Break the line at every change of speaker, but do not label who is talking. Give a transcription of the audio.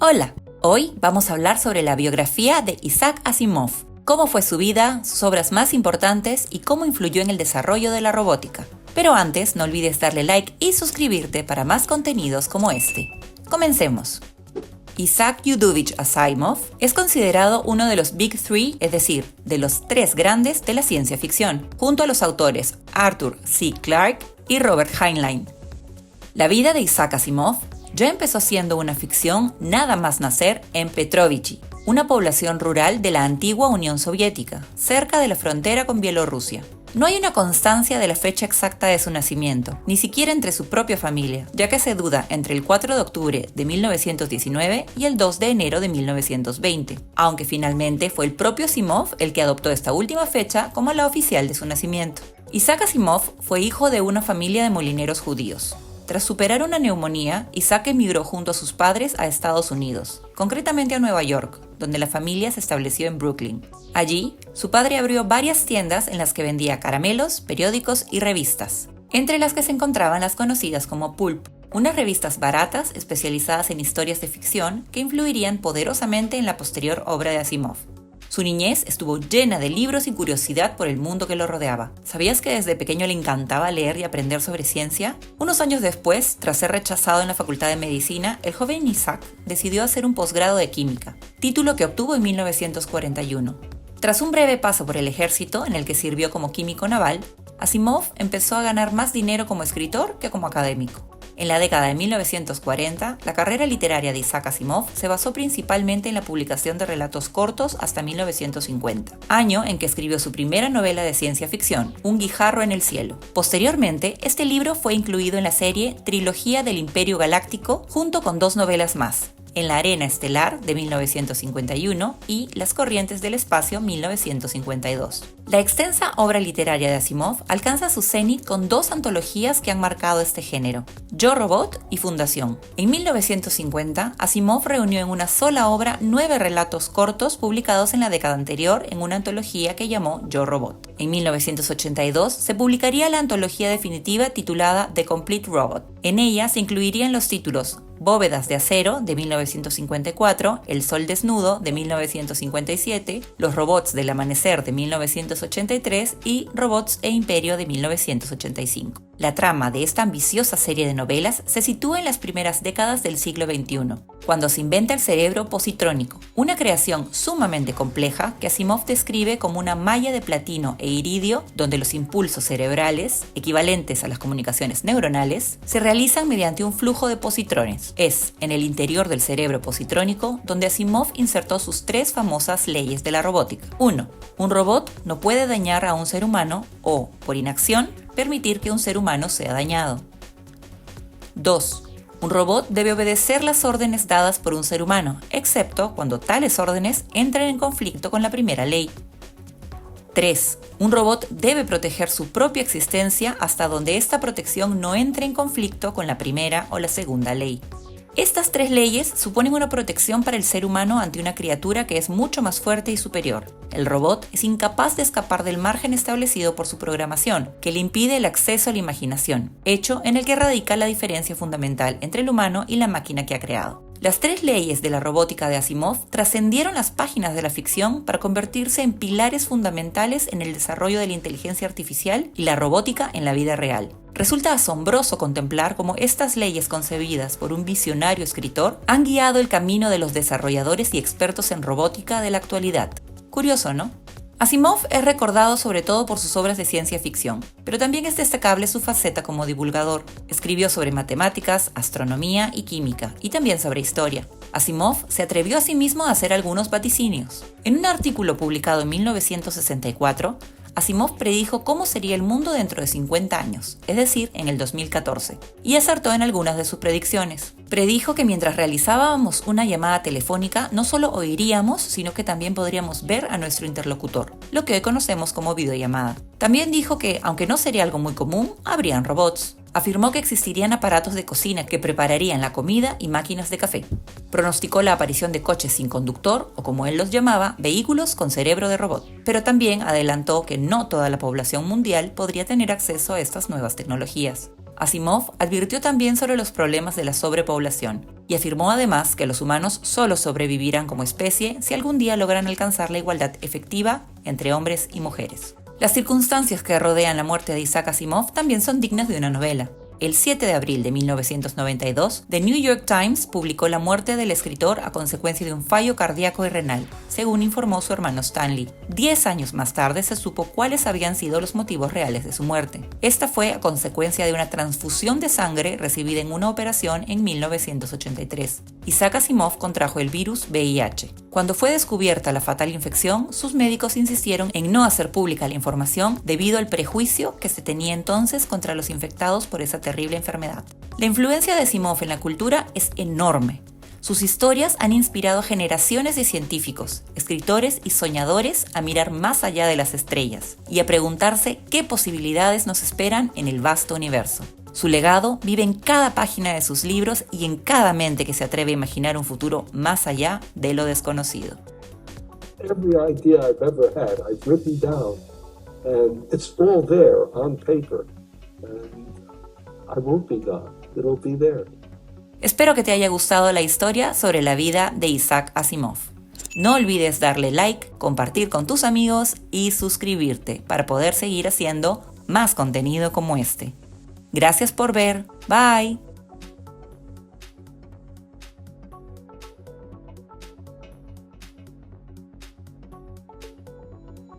Hola, hoy vamos a hablar sobre la biografía de Isaac Asimov, cómo fue su vida, sus obras más importantes y cómo influyó en el desarrollo de la robótica. Pero antes, no olvides darle like y suscribirte para más contenidos como este. Comencemos. Isaac Yudovich Asimov es considerado uno de los Big Three, es decir, de los tres grandes de la ciencia ficción, junto a los autores Arthur C. Clarke y Robert Heinlein. La vida de Isaac Asimov ya empezó siendo una ficción nada más nacer en Petrovichy, una población rural de la antigua Unión Soviética, cerca de la frontera con Bielorrusia. No hay una constancia de la fecha exacta de su nacimiento, ni siquiera entre su propia familia, ya que se duda entre el 4 de octubre de 1919 y el 2 de enero de 1920, aunque finalmente fue el propio Asimov el que adoptó esta última fecha como la oficial de su nacimiento. Isaac Asimov fue hijo de una familia de molineros judíos. Tras superar una neumonía, Isaac emigró junto a sus padres a Estados Unidos, concretamente a Nueva York, donde la familia se estableció en Brooklyn. Allí, su padre abrió varias tiendas en las que vendía caramelos, periódicos y revistas, entre las que se encontraban las conocidas como Pulp, unas revistas baratas especializadas en historias de ficción que influirían poderosamente en la posterior obra de Asimov. Su niñez estuvo llena de libros y curiosidad por el mundo que lo rodeaba. ¿Sabías que desde pequeño le encantaba leer y aprender sobre ciencia? Unos años después, tras ser rechazado en la Facultad de Medicina, el joven Isaac decidió hacer un posgrado de química, título que obtuvo en 1941. Tras un breve paso por el ejército, en el que sirvió como químico naval, Asimov empezó a ganar más dinero como escritor que como académico. En la década de 1940, la carrera literaria de Isaac Asimov se basó principalmente en la publicación de relatos cortos hasta 1950, año en que escribió su primera novela de ciencia ficción, Un guijarro en el cielo. Posteriormente, este libro fue incluido en la serie Trilogía del Imperio Galáctico, junto con dos novelas más, En la arena estelar, de 1951, y Las corrientes del espacio, 1952. La extensa obra literaria de Asimov alcanza su cenit con dos antologías que han marcado este género, Yo Robot y Fundación. En 1950, Asimov reunió en una sola obra 9 relatos cortos publicados en la década anterior en una antología que llamó Yo Robot. En 1982 se publicaría la antología definitiva titulada The Complete Robot. En ella se incluirían los títulos Bóvedas de acero, de 1954, El sol desnudo, de 1957, Los robots del amanecer, de 1983 y Robots e Imperio, de 1985. La trama de esta ambiciosa serie de novelas se sitúa en las primeras décadas del siglo XXI, cuando se inventa el cerebro positrónico, una creación sumamente compleja que Asimov describe como una malla de platino e iridio donde los impulsos cerebrales, equivalentes a las comunicaciones neuronales, se realizan mediante un flujo de positrones. Es en el interior del cerebro positrónico donde Asimov insertó sus 3 famosas leyes de la robótica. 1. Un robot no puede dañar a un ser humano o, por inacción, permitir que un ser humano sea dañado. 2. Un robot debe obedecer las órdenes dadas por un ser humano, excepto cuando tales órdenes entren en conflicto con la primera ley. 3. Un robot debe proteger su propia existencia hasta donde esta protección no entre en conflicto con la primera o la segunda ley. Estas 3 leyes suponen una protección para el ser humano ante una criatura que es mucho más fuerte y superior. El robot es incapaz de escapar del margen establecido por su programación, que le impide el acceso a la imaginación, hecho en el que radica la diferencia fundamental entre el humano y la máquina que ha creado. Las 3 leyes de la robótica de Asimov trascendieron las páginas de la ficción para convertirse en pilares fundamentales en el desarrollo de la inteligencia artificial y la robótica en la vida real. Resulta asombroso contemplar cómo estas leyes concebidas por un visionario escritor han guiado el camino de los desarrolladores y expertos en robótica de la actualidad. Curioso, ¿no? Asimov es recordado sobre todo por sus obras de ciencia ficción, pero también es destacable su faceta como divulgador. Escribió sobre matemáticas, astronomía y química, y también sobre historia. Asimov se atrevió a sí mismo a hacer algunos vaticinios. En un artículo publicado en 1964, Asimov predijo cómo sería el mundo dentro de 50 años, es decir, en el 2014, y acertó en algunas de sus predicciones. Predijo que mientras realizábamos una llamada telefónica, no solo oiríamos, sino que también podríamos ver a nuestro interlocutor, lo que hoy conocemos como videollamada. También dijo que, aunque no sería algo muy común, habrían robots. Afirmó que existirían aparatos de cocina que prepararían la comida y máquinas de café. Pronosticó la aparición de coches sin conductor, o como él los llamaba, vehículos con cerebro de robot. Pero también adelantó que no toda la población mundial podría tener acceso a estas nuevas tecnologías. Asimov advirtió también sobre los problemas de la sobrepoblación y afirmó además que los humanos solo sobrevivirán como especie si algún día logran alcanzar la igualdad efectiva entre hombres y mujeres. Las circunstancias que rodean la muerte de Isaac Asimov también son dignas de una novela. El 7 de abril de 1992, The New York Times publicó la muerte del escritor a consecuencia de un fallo cardíaco y renal, según informó su hermano Stanley. 10 años más tarde se supo cuáles habían sido los motivos reales de su muerte. Esta fue a consecuencia de una transfusión de sangre recibida en una operación en 1983. Isaac Asimov contrajo el virus VIH. Cuando fue descubierta la fatal infección, sus médicos insistieron en no hacer pública la información debido al prejuicio que se tenía entonces contra los infectados por esa terrible enfermedad. La influencia de Asimov en la cultura es enorme. Sus historias han inspirado a generaciones de científicos, escritores y soñadores a mirar más allá de las estrellas y a preguntarse qué posibilidades nos esperan en el vasto universo. Su legado vive en cada página de sus libros y en cada mente que se atreve a imaginar un futuro más allá de lo desconocido.
Every idea I've ever had, I've written down, and it's all there on paper. And I won't be gone. It'll be there.
Espero que te haya gustado la historia sobre la vida de Isaac Asimov. No olvides darle like, compartir con tus amigos y suscribirte para poder seguir haciendo más contenido como este. Gracias por ver. Bye.